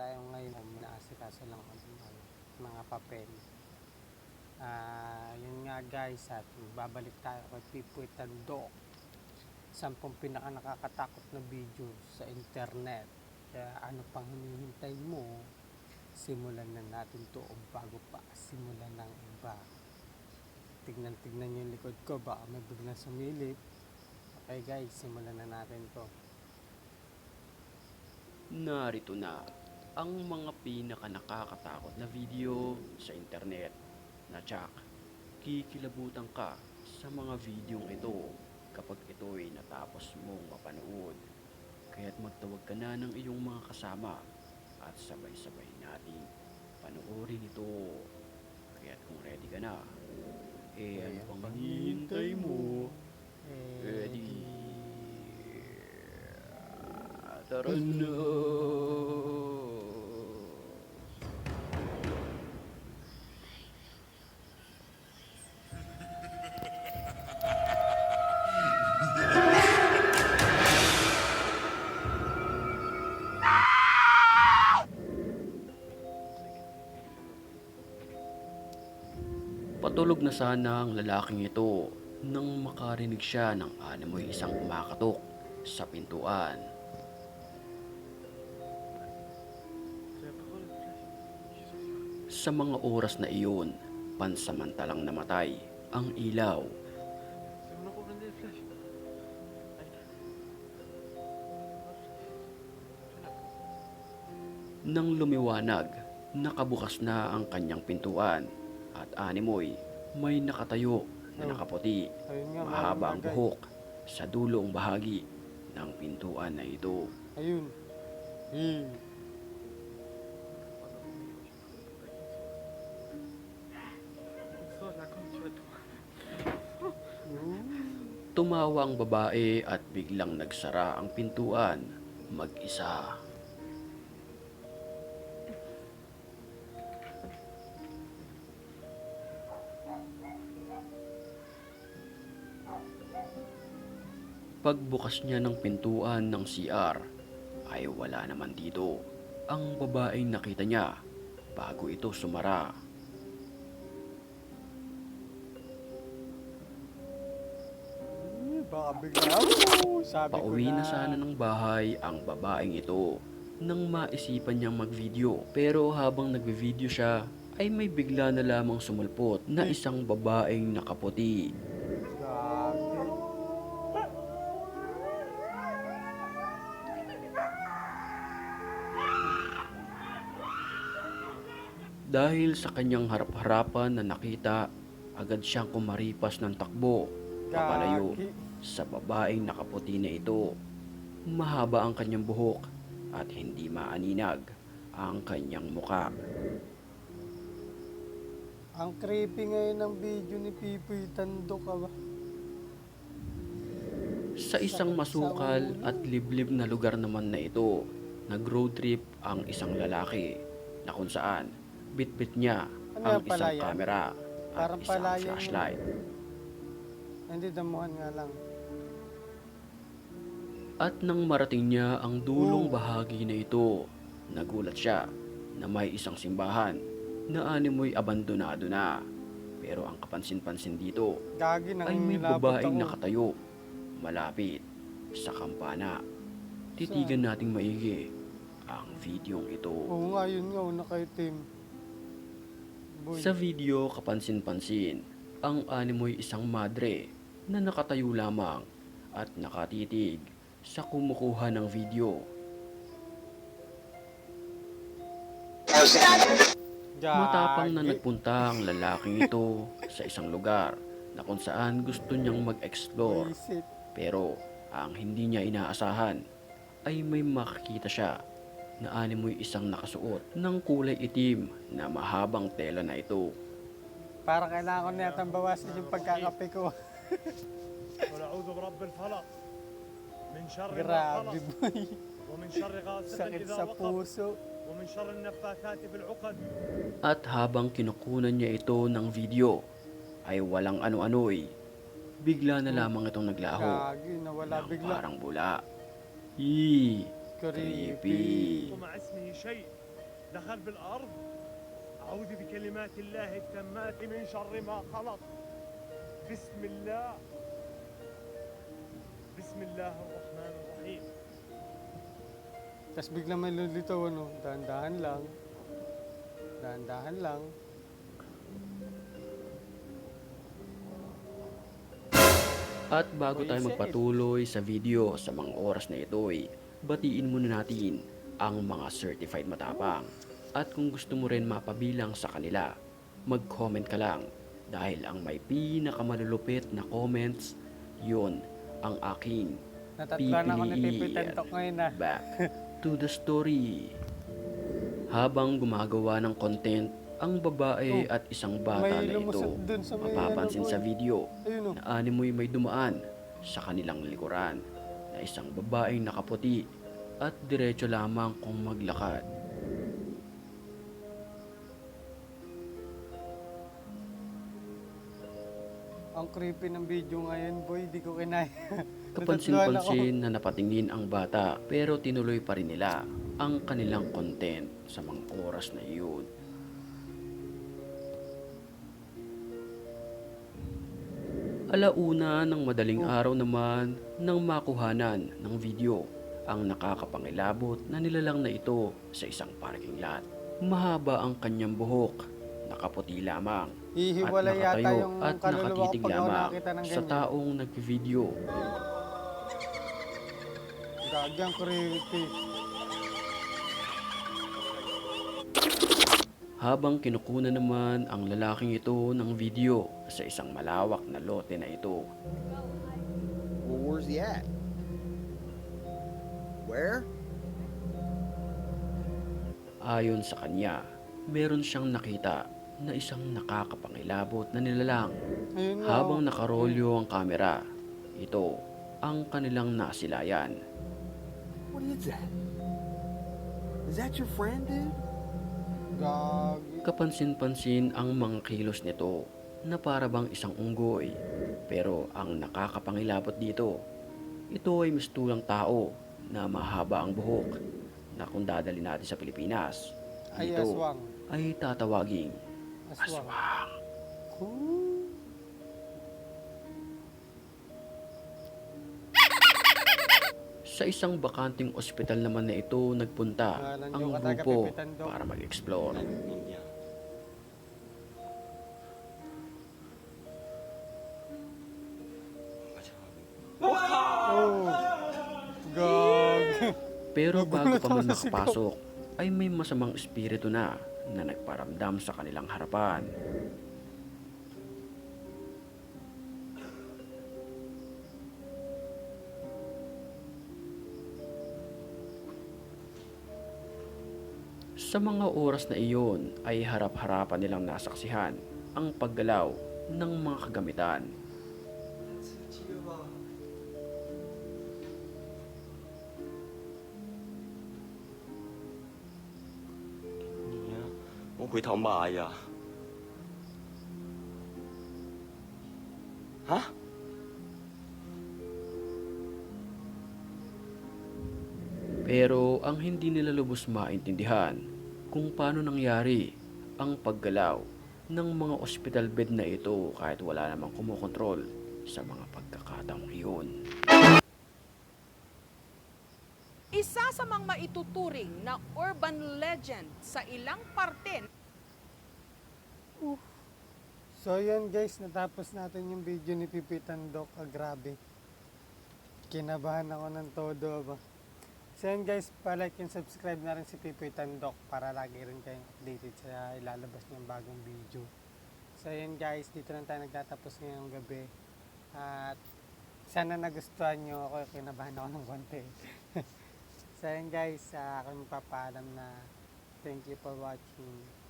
tayo ngayon, naasikaso lang ang mga papel. Yun nga guys, at babalik tayo kay Pipoy Tandok. 10 pinaka nakakatakot na video sa internet. Kaya ano pang hinihintay mo? Simulan na natin to o bago pa simulan ng iba. Tignan yung likod ko, baka may biglang sumilip. Okay guys, simulan na natin to. Narito na ang mga pinaka nakakatakot na video sa internet na tsak, kikilabutan ka sa mga videong ito kapag ito'y natapos mong mapanood. Kaya't magtawag ka na ng iyong mga kasama at sabay-sabay nating panoorin ito. Kaya't kung ready ka na, ano pang hinihintay mo? Ready? Tara na! Patulog na sana ang lalaking ito nang makarinig siya ng animoy isang kumakatok sa pintuan. Sa mga oras na iyon, pansamantalang namatay ang ilaw. Nang lumiwanag, nakabukas na ang kanyang pintuan at animoy may nakatayo na nakaputi, mahaba ang buhok sa dulong bahagi ng pintuan na ito. Ayun. Tumawa ang babae at biglang nagsara ang pintuan mag-isa. Pagbukas niya ng pintuan ng CR ay wala naman dito ang babaeng nakita niya bago ito sumara. Baka bigla. Sabi ko Pauwi na sana ng bahay ang babaeng ito nang maisipan niyang mag-video. Pero habang nagbe-video siya ay may bigla na lamang sumulpot na isang babaeng nakaputi. Gagi. Dahil sa kanyang harap-harapan na nakita, agad siyang kumaripas ng takbo papalayo sa babaeng nakaputi na ito. Mahaba ang kanyang buhok at hindi maaninag ang kanyang muka. Ang creepy ngayon ng video ni Pipoy Tandok ba? Sa isang masukal at liblib na lugar naman na ito, nag-road trip ang isang lalaki na kung saan bitbit niya ang isang kamera at isang flashlight. Hindi, damuhan nga lang. At nang marating niya ang dulong bahagi na ito, nagulat siya na may isang simbahan na animoy abandonado na. Pero ang kapansin-pansin dito Gagi, ay may nangingilabot babaeng ako. nakatayo malapit sa kampana. Titigan nating maigi ang videong ito. Oo nga, yun nga, nakaitim. Sa video kapansin-pansin, ang animoy isang madre na nakatayo lamang at nakatitig sa kumukuha ng video. Matapang na nagpunta ang lalaking ito sa isang lugar na kung saan gusto niyang mag-explore. Pero ang hindi niya inaasahan ay may makikita siya na animoy isang nakasuot ng kulay itim na mahabang tela na ito. Para kailangan ko na yatang bawasan yung pagkakape ko. Grabe boy. Sakit sa puso. At habang kinukunan niya ito ng video ay walang ano-ano'y bigla na lamang itong naglaho Gagi, nawala ng bigla. parang bula. Creepy. Creepy. ومع اسمه شيء دخل بالأرض. أعوذ بكلمات الله التامات من شر ما خلق. بسم الله. بسم الله الرحمن الرحيم. Tapos biglang may lulitaw, ano, dahan-dahan lang. Dahan-dahan lang. At bago Uy, tayo safe. magpatuloy sa video sa mga oras na ito batiin muna natin ang mga certified matapang. At kung gusto mo rin mapabilang sa kanila, mag-comment ka lang dahil ang may pinakamalulupit na comments, yun ang aking Natatlan ako ni Pipi pipiliin. Tentok ngayon na. Back to the story. Habang gumagawa ng content ang babae at isang bata may na ito, lumusot dun sa may mapapansin ano, sa boy. video Ayun, oh. na animoy may dumaan sa kanilang likuran na isang babaeng nakaputi at diretso lamang kung maglakad. Ang creepy ng video ngayon, boy. Di ko kinaya. Natatluhan ako. Kapansin-pansin na napatingin ang bata pero tinuloy pa rin nila ang kanilang content sa mga oras na iyon. Alauna ng madaling araw naman nang makuhanan ng video ang nakakapangilabot na nilalang na ito sa isang parking lot. Mahaba ang kanyang buhok, nakaputi lamang, at Hihiwalay yata nakatayo yung at kaluluwa ko nakatitig pag ako lamang nakakita ng sa ganyan. taong nagvideo. Gagang creepy. Habang kinukunan naman ang lalaking ito ng video sa isang malawak na lote na ito. Well, where's he at? Where? Ayon sa kanya, meron siyang nakita na isang nakakapangilabot na nilalang. Ayun nga, Habang oh. nakarolyo ang kamera, ito ang kanilang nasilayan. What is that? Is that your friend, dude? Gagi. Kapansin-pansin ang mga kilos nito na para bang isang unggoy. Pero ang nakakapangilabot dito, ito ay mistulang tao na mahaba ang buhok na kung dadali natin sa Pilipinas, Ay, dito aswang. ay tatawaging Aswang. aswang. Ooh. Sa isang bakanting ospital naman na ito nagpunta Ngalan ang yung kataga grupo Pipitan Dog. para mag-explore. Oh. Gagi. Pero bago pa man Nagulat ako sa makapasok, ay may masamang espiritu na nagparamdam sa kanilang harapan. Sa mga oras na iyon ay harap-harapan nilang nasaksihan ang paggalaw ng mga kagamitan. Pero ang hindi nila lubos maintindihan kung paano nangyari ang paggalaw ng mga hospital bed na ito kahit wala namang kumokontrol sa mga pagkakataong iyon. Isa sa mga maituturing na urban legend sa ilang parte. So yun guys, natapos natin yung video ni Pipi Tandok. Grabe. Kinabahan ako ng todo ba. So yun guys, pa-like and subscribe na rin si Pipi Tandok para lagi rin kayong updated sa ilalabas niyang bagong video. So yun guys, dito lang tayo nagtatapos ngayong gabi. At sana nagustuhan nyo ako, kinabahan ako ng konti. So yun guys, ako magpapaalam na thank you for watching.